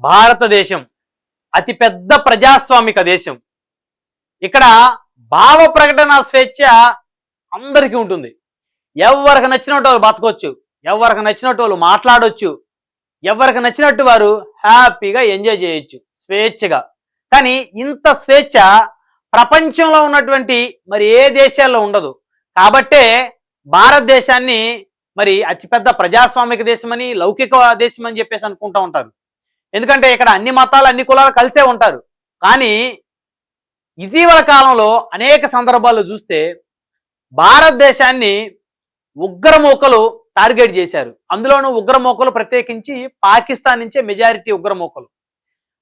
భారతదేశం అతిపెద్ద ప్రజాస్వామిక దేశం. ఇక్కడ భావ ప్రకటన స్వేచ్ఛ అందరికీ ఉంటుంది. ఎవరికి నచ్చినట్టు వాళ్ళు బతకొచ్చు, ఎవరికి నచ్చినట్టు వాళ్ళు మాట్లాడొచ్చు, ఎవరికి నచ్చినట్టు వారు హ్యాపీగా ఎంజాయ్ చేయొచ్చు స్వేచ్ఛగా. కానీ ఇంత స్వేచ్ఛ ప్రపంచంలో ఉన్నటువంటి మరి ఏ దేశాల్లో ఉండదు. కాబట్టే భారతదేశాన్ని మరి అతిపెద్ద ప్రజాస్వామిక దేశమని, లౌకిక దేశం అని చెప్పేసి అనుకుంటూ ఉంటారు. ఎందుకంటే ఇక్కడ అన్ని మతాలు అన్ని కులాలు కలిసే ఉంటారు. కానీ ఇటీవల కాలంలో అనేక సందర్భాల్లో చూస్తే భారతదేశాన్ని ఉగ్రమూకలు టార్గెట్ చేశారు. అందులోనూ ఉగ్రమూకలు ప్రత్యేకించి పాకిస్తాన్ నుంచే మెజారిటీ ఉగ్రమూకలు.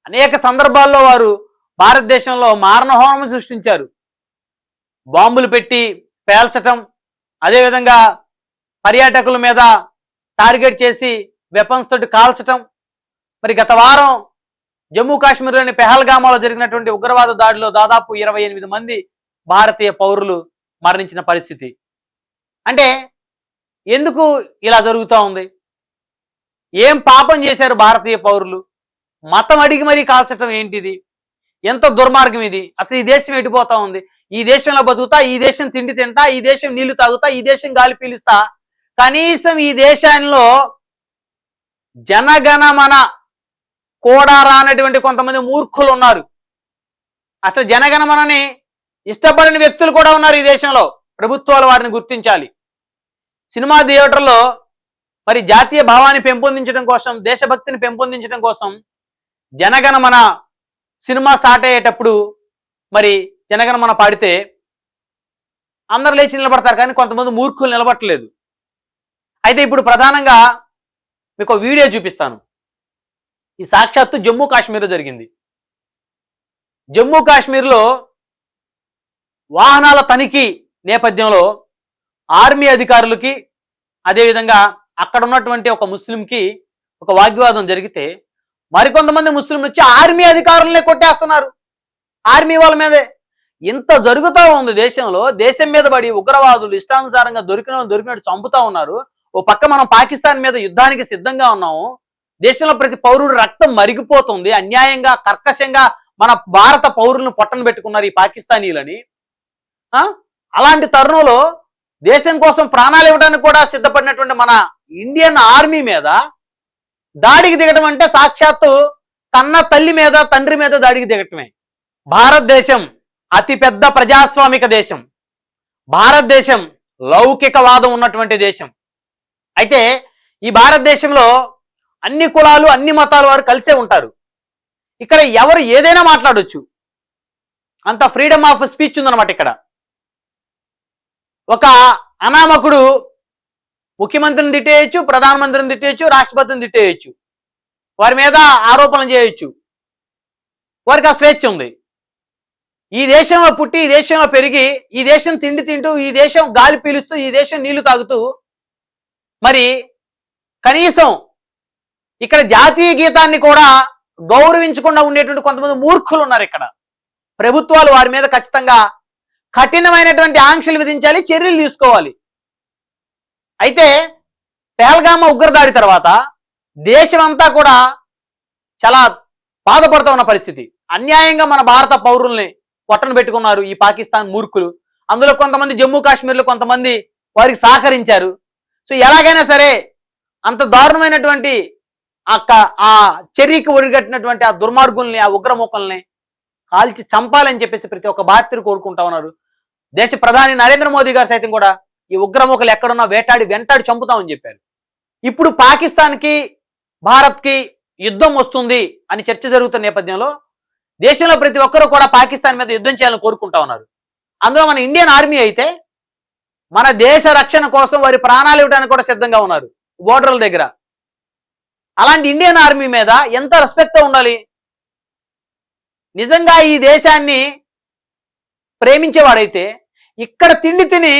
అనేక సందర్భాల్లో వారు భారతదేశంలో మారణహోమం సృష్టించారు. బాంబులు పెట్టి పేల్చటం, అదేవిధంగా పర్యాటకుల మీద టార్గెట్ చేసి వెపన్స్ తోటి కాల్చటం. మరి గత వారం జమ్మూ కాశ్మీర్లోని పెహల్గామాలో జరిగినటువంటి ఉగ్రవాద దాడిలో దాదాపు 28 మంది భారతీయ పౌరులు మరణించిన పరిస్థితి. అంటే ఎందుకు ఇలా జరుగుతూ ఉంది? ఏం పాపం చేశారు భారతీయ పౌరులు? మతం అడిగి మరీ కాల్చటం ఏంటిది? ఎంత దుర్మార్గం ఇది? అసలు ఈ దేశం ఎడిపోతా ఉంది. ఈ దేశంలో బతుకుతా, ఈ దేశం తిండి తింటా, ఈ దేశం నీళ్లు తాగుతా, ఈ దేశం గాలి పీలుస్తా, కనీసం ఈ దేశంలో జనగణమన కూడా రానటువంటి కొంతమంది మూర్ఖులు ఉన్నారు. అసలు జనగణమనని ఇష్టపడని వ్యక్తులు కూడా ఉన్నారు ఈ దేశంలో. ప్రభుత్వాలు వారిని గుర్తించాలి. సినిమా థియేటర్లో మరి జాతీయ భావాన్ని పెంపొందించడం కోసం, దేశభక్తిని పెంపొందించడం కోసం జనగణమన సినిమా స్టార్ట్ అయ్యేటప్పుడు మరి జనగణమన పాడితే అందరు లేచి నిలబడతారు, కానీ కొంతమంది మూర్ఖులు నిలబడట్లేదు. అయితే ఇప్పుడు ప్రధానంగా మీకు వీడియో చూపిస్తాను. ఈ సాక్షాత్తు జమ్మూ కాశ్మీర్లో జరిగింది. జమ్మూ కాశ్మీర్లో వాహనాల తనిఖీ నేపథ్యంలో ఆర్మీ అధికారులకి, అదేవిధంగా అక్కడ ఉన్నటువంటి ఒక ముస్లింకి ఒక వాగ్వివాదం జరిగితే మరికొంతమంది ముస్లింలు వచ్చి ఆర్మీ అధికారులనే కొట్టేస్తున్నారు. ఆర్మీ వాళ్ళ మీదే ఇంత జరుగుతూ ఉంది దేశంలో. దేశం మీద పడి ఉగ్రవాదులు ఇష్టానుసారంగా దొరికినట్టు చంపుతా ఉన్నారు. ఓ పక్క మనం పాకిస్తాన్ మీద యుద్ధానికి సిద్ధంగా ఉన్నాము. దేశంలో ప్రతి పౌరుడు రక్తం మరిగిపోతుంది. అన్యాయంగా కర్కశంగా మన భారత పౌరులను పొట్టన పెట్టుకున్నారు ఈ పాకిస్తానీలని. అలాంటి తరుణంలో దేశం కోసం ప్రాణాలు ఇవ్వడానికి కూడా సిద్ధపడినటువంటి మన ఇండియన్ ఆర్మీ మీద దాడికి దిగటం అంటే సాక్షాత్తు కన్న తల్లి మీద తండ్రి మీద దాడికి దిగటమే. భారతదేశం అతిపెద్ద ప్రజాస్వామిక దేశం. భారతదేశం లౌకికవాదం ఉన్నటువంటి దేశం. అయితే ఈ భారతదేశంలో అన్ని కులాలు అన్ని మతాల వారు కలిసే ఉంటారు. ఇక్కడ ఎవరు ఏదైనా మాట్లాడొచ్చు, అంత ఫ్రీడమ్ ఆఫ్ స్పీచ్ ఉందన్నమాట. ఇక్కడ ఒక అనామకుడు ముఖ్యమంత్రిని తిట్టేయచ్చు, ప్రధానమంత్రిని తిట్టేయచ్చు, రాష్ట్రపతిని తిట్టేయచ్చు, వారి మీద ఆరోపణలు చేయొచ్చు. వారికి ఆ స్వేచ్ఛ ఉంది. ఈ దేశంలో పుట్టి, ఈ దేశంలో పెరిగి, ఈ దేశం తిండి తింటూ, ఈ దేశం గాలి పీలుస్తూ, ఈ దేశం నీళ్లు తాగుతూ, మరి కనీసం ఇక్కడ జాతీయ గీతాన్ని కూడా గౌరవించకుండా ఉండేటువంటి కొంతమంది మూర్ఖులు ఉన్నారు. ఇక్కడ ప్రభుత్వాలు వారి మీద ఖచ్చితంగా కఠినమైనటువంటి ఆంక్షలు విధించాలి, చర్యలు తీసుకోవాలి. అయితే పెహల్గామా ఉగ్రదాడి తర్వాత దేశం అంతా కూడా చాలా బాధపడుతూ ఉన్న పరిస్థితి. అన్యాయంగా మన భారత పౌరుల్ని పొట్టన పెట్టుకున్నారు ఈ పాకిస్తాన్ మూర్ఖులు. అందులో కొంతమంది జమ్మూ కాశ్మీర్లో కొంతమంది వారికి సహకరించారు. సో ఎలాగైనా సరే అంత దారుణమైనటువంటి ఆ చర్యకి ఒడిగట్టినటువంటి ఆ దుర్మార్గుల్ని, ఆ ఉగ్రమూకల్ని కాల్చి చంపాలని చెప్పేసి ప్రతి ఒక్క భారతీయులు కోరుకుంటా ఉన్నారు. దేశ ప్రధాని నరేంద్ర మోదీ గారు సైతం కూడా ఈ ఉగ్రమూకలు ఎక్కడున్నా వెంటాడి చంపుతామని చెప్పారు. ఇప్పుడు పాకిస్తాన్కి భారత్కి యుద్ధం వస్తుంది అని చర్చ జరుగుతున్న నేపథ్యంలో దేశంలో ప్రతి ఒక్కరూ కూడా పాకిస్తాన్ మీద యుద్ధం చేయాలని కోరుకుంటా ఉన్నారు. అందులో మన ఇండియన్ ఆర్మీ అయితే మన దేశ రక్షణ కోసం వారి ప్రాణాలు ఇవ్వడానికి కూడా సిద్ధంగా ఉన్నారు బోర్డర్ల దగ్గర. అలాంటి ఇండియన్ ఆర్మీ మీద ఎంత రెస్పెక్ట్తో ఉండాలి? నిజంగా ఈ దేశాన్ని ప్రేమించేవాడైతే ఇక్కడ తిండి తిని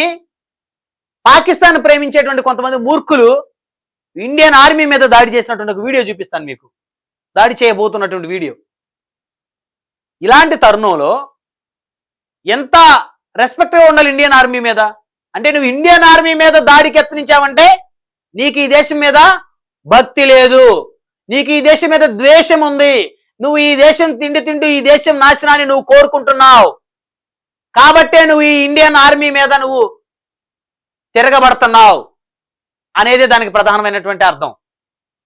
పాకిస్తాన్ ప్రేమించేటువంటి కొంతమంది మూర్ఖులు ఇండియన్ ఆర్మీ మీద దాడి చేసినటువంటి ఒక వీడియో చూపిస్తాను మీకు. దాడి చేయబోతున్నటువంటి వీడియో. ఇలాంటి తరుణంలో ఎంత రెస్పెక్ట్గా ఉండాలి ఇండియన్ ఆర్మీ మీద? అంటే నువ్వు ఇండియన్ ఆర్మీ మీద దాడికి యత్నించావంటే నీకు ఈ దేశం మీద భక్తి లేదు. నీకు ఈ దేశం మీద ద్వేషం ఉంది, నువ్వు ఈ దేశం తిండి తింటూ ఈ దేశం నాశనాన్ని నువ్వు కోరుకుంటున్నావు, కాబట్టే నువ్వు ఈ ఇండియన్ ఆర్మీ మీద నువ్వు తిరగబడుతున్నావు అనేది దానికి ప్రధానమైనటువంటి అర్థం.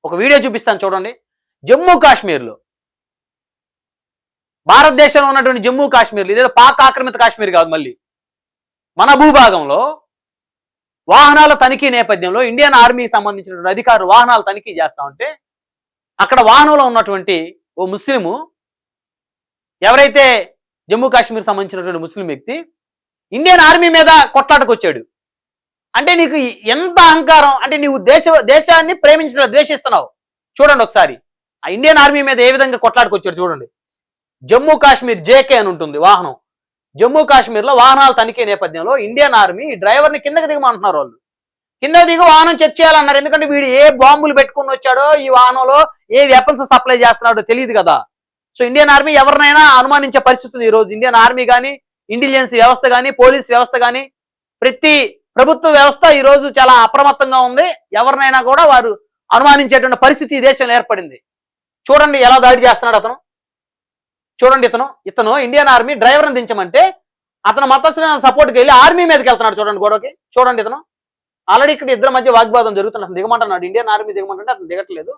ఒక వీడియో చూపిస్తాను చూడండి. జమ్మూ కాశ్మీర్లో, భారతదేశంలో ఉన్నటువంటి జమ్మూ కాశ్మీర్లో, ఇదేదో పాక్ ఆక్రమిత కాశ్మీర్ కాదు, మళ్ళీ మన భూభాగంలో వాహనాల తనిఖీ నేపథ్యంలో ఇండియన్ ఆర్మీకి సంబంధించినటువంటి అధికారులు వాహనాలు తనిఖీ చేస్తా ఉంటే అక్కడ వాహనంలో ఉన్నటువంటి ఓ ముస్లిము, ఎవరైతే జమ్మూ కాశ్మీర్ సంబంధించినటువంటి ముస్లిం వ్యక్తి, ఇండియన్ ఆర్మీ మీద కొట్లాటకు వచ్చాడు. అంటే నీకు ఎంత అహంకారం, అంటే నీవు దేశాన్ని ప్రేమించడం ద్వేషిస్తున్నావు. చూడండి ఒకసారి ఆ ఇండియన్ ఆర్మీ మీద ఏ విధంగా కొట్లాటకొచ్చాడు చూడండి. జమ్మూ కాశ్మీర్ జేకే అని ఉంటుంది వాహనం. జమ్మూ కాశ్మీర్లో వాహనాల తనిఖీ నేపథ్యంలో ఇండియన్ ఆర్మీ డ్రైవర్ని కిందకి దిగమంటున్నారు. వాళ్ళు కిందకి దిగి వాహనం చెక్ చేయాలన్నారు. ఎందుకంటే వీడు ఏ బాంబులు పెట్టుకుని వచ్చాడో, ఈ వాహనంలో ఏ వెపన్స్ సప్లై చేస్తున్నాడో తెలియదు కదా. సో ఇండియన్ ఆర్మీ ఎవరినైనా అనుమానించే పరిస్థితి ఉంది. ఈరోజు ఇండియన్ ఆర్మీ కానీ, ఇంటెలిజెన్స్ వ్యవస్థ కానీ, పోలీస్ వ్యవస్థ కానీ, ప్రతి ప్రభుత్వ వ్యవస్థ ఈరోజు చాలా అప్రమత్తంగా ఉంది. ఎవరినైనా కూడా వారు అనుమానించేటువంటి పరిస్థితి ఈ దేశంలో ఏర్పడింది. చూడండి ఎలా దాడి చేస్తున్నాడు అతను. చూడండి, ఇతను ఇండియన్ ఆర్మీ డ్రైవర్ని దించమంటే అతను మతస్థుల సపోర్ట్కి వెళ్ళి ఆర్మీ మీదకి వెళ్తున్నాడు. చూడండి గొడవకి. చూడండి, ఇతను ఆల్రెడీ ఇక్కడ ఇద్దరి మధ్య వాగ్వాదం జరుగుతుంది. అతను దిగమంటున్నాడు, ఇండియన్ ఆర్మీ దిగమంటే అతను దిగట్లేదు.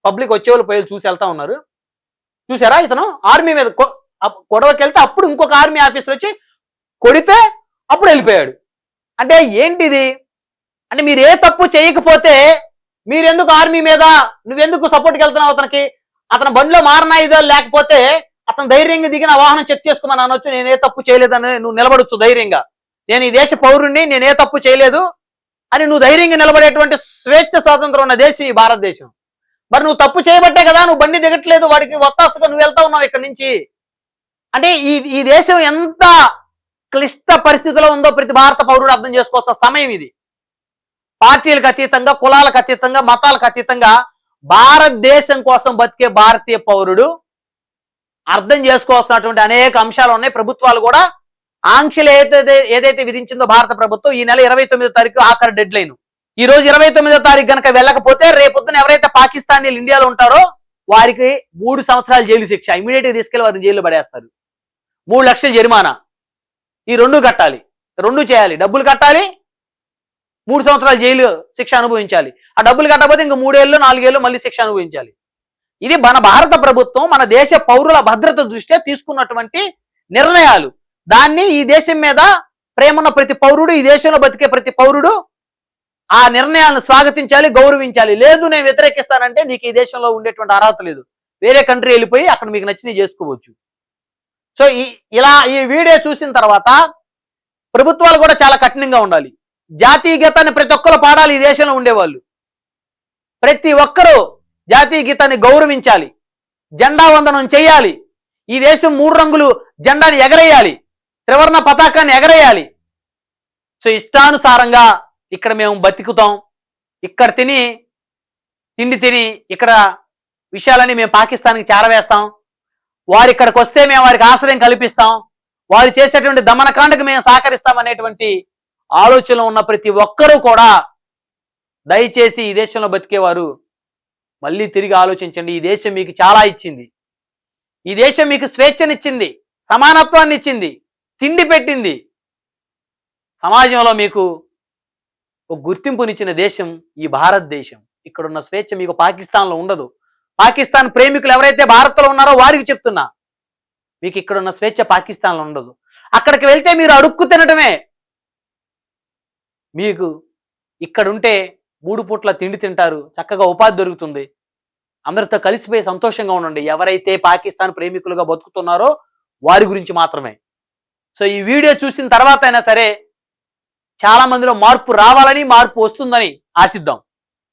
పబ్లిక్ వచ్చేవాళ్ళు పోయి చూసి వెళ్తా ఉన్నారు. చూసారా, ఇతను ఆర్మీ మీద గొడవకి వెళ్తే అప్పుడు ఇంకొక ఆర్మీ ఆఫీసర్ వచ్చి కొడితే అప్పుడు వెళ్ళిపోయాడు. అంటే ఏంటిది? అంటే మీరు ఏ తప్పు చేయకపోతే మీరెందుకు ఆర్మీ మీద నువ్వెందుకు సపోర్ట్కి వెళ్తున్నావు అతనికి? అతని బండిలో మారణాయుధాలు లేకపోతే అతను ధైర్యంగా దిగిన వాహనం చెక్ చేసుకోమని అనొచ్చు. నేను ఏ తప్పు చేయలేదని నువ్వు నిలబడొచ్చు ధైర్యంగా. నేను ఈ దేశ పౌరుణ్ణి, నేను ఏ తప్పు చేయలేదు అని నువ్వు ధైర్యంగా నిలబడేటువంటి స్వేచ్ఛ స్వాతంత్రం ఉన్న దేశం ఈ భారతదేశం. మరి నువ్వు తప్పు చేయబట్టే కదా నువ్వు బండి దిగట్లేదు, వాడికి ఒత్తాసుగా నువ్వు వెళ్తా ఉన్నావు ఇక్కడి నుంచి. అంటే ఈ దేశం ఎంత క్లిష్ట పరిస్థితిలో ఉందో ప్రతి భారత పౌరుడు అర్థం చేసుకోవాల్సిన సమయం ఇది. పార్టీలకు అతీతంగా, కులాలకు అతీతంగా, మతాలకు అతీతంగా భారతదేశం కోసం బతికే భారతీయ పౌరుడు అర్థం చేసుకోవాల్సినటువంటి అనేక అంశాలు ఉన్నాయి. ప్రభుత్వాలు కూడా ఆంక్షలు ఏదైతే విధించిందో భారత ప్రభుత్వం, ఈ నెల 29వ తారీఖు ఆఖరి డెడ్ లైన్. ఈ రోజు 29వ తారీఖు కనుక వెళ్ళకపోతే రేపొద్దున ఎవరైతే పాకిస్తానీలు ఇండియాలో ఉంటారో వారికి 3 సంవత్సరాల జైలు శిక్ష. ఇమీడియట్ గా తీసుకెళ్లి వారిని జైల్లో పడేస్తారు. 3 లక్షల జరిమానా. ఈ 2 కట్టాలి, 2 చేయాలి. డబ్బులు కట్టాలి, 3 సంవత్సరాల జైలు శిక్ష అనుభవించాలి. ఆ డబ్బులు కట్టకపోతే ఇంక 3 ఏళ్ళు 4 ఏళ్ళు మళ్ళీ శిక్ష అనుభవించాలి. ఇది మన భారత ప్రభుత్వం మన దేశ పౌరుల భద్రత దృష్ట్యా తీసుకున్నటువంటి నిర్ణయాలు. దాన్ని ఈ దేశం మీద ప్రేమన్న ప్రతి పౌరుడు, ఈ దేశంలో బతికే ప్రతి పౌరుడు ఆ నిర్ణయాలను స్వాగతించాలి, గౌరవించాలి. లేదు నేను వ్యతిరేకిస్తానంటే నీకు ఈ దేశంలో ఉండేటువంటి అర్హత లేదు. వేరే కంట్రీ వెళ్ళిపోయి అక్కడ మీకు నచ్చినవి చేసుకోవచ్చు. సో ఈ వీడియో చూసిన తర్వాత ప్రభుత్వాలు కూడా చాలా కఠినంగా ఉండాలి. జాతీయ గీతాన్ని ప్రతి ఒక్కరు పాడాలి. ఈ దేశంలో ఉండేవాళ్ళు ప్రతి ఒక్కరూ జాతీయ గీతాన్ని గౌరవించాలి, జెండా వందనం చేయాలి. ఈ దేశం 3 రంగులు జెండాని ఎగరేయాలి, త్రివర్ణ పతాకాన్ని ఎగరేయాలి. సో ఇష్టానుసారంగా ఇక్కడ మేము బతుకుతాం, ఇక్కడ తిండి తిని ఇక్కడ విషయాలని మేము పాకిస్తాన్కి చేరవేస్తాం, వారు ఇక్కడికి వస్తే మేము వారికి ఆశ్రయం కల్పిస్తాం, వారు చేసేటువంటి దమనకాండకు మేము సహకరిస్తాం అనేటువంటి ఆలోచనలో ఉన్న ప్రతి ఒక్కరూ కూడా దయచేసి ఈ దేశంలో బతికేవారు మళ్ళీ తిరిగి ఆలోచించండి. ఈ దేశం మీకు చాలా ఇచ్చింది. ఈ దేశం మీకు స్వేచ్ఛనిచ్చింది, సమానత్వాన్ని ఇచ్చింది, తిండి పెట్టింది. సమాజంలో మీకు ఒక గుర్తింపునిచ్చిన దేశం ఈ భారతదేశం. ఇక్కడున్న స్వేచ్ఛ మీకు పాకిస్తాన్లో ఉండదు. పాకిస్తాన్ ప్రేమికులు ఎవరైతే భారత్లో ఉన్నారో వారికి చెప్తున్నా, మీకు ఇక్కడున్న స్వేచ్ఛ పాకిస్తాన్లో ఉండదు. అక్కడికి వెళ్తే మీరు అడుక్కు తినటమే. మీకు ఇక్కడుంటే 3 పూట్ల తిండి తింటారు, చక్కగా ఉపాధి దొరుకుతుంది, అందరితో కలిసిపోయి సంతోషంగా ఉండండి. ఎవరైతే పాకిస్తాన్ ప్రేమికులుగా బతుకుతున్నారో వారి గురించి మాత్రమే. సో ఈ వీడియో చూసిన తర్వాత అయినా సరే చాలా మందిలో మార్పు రావాలని, మార్పు వస్తుందని ఆశిద్దాం.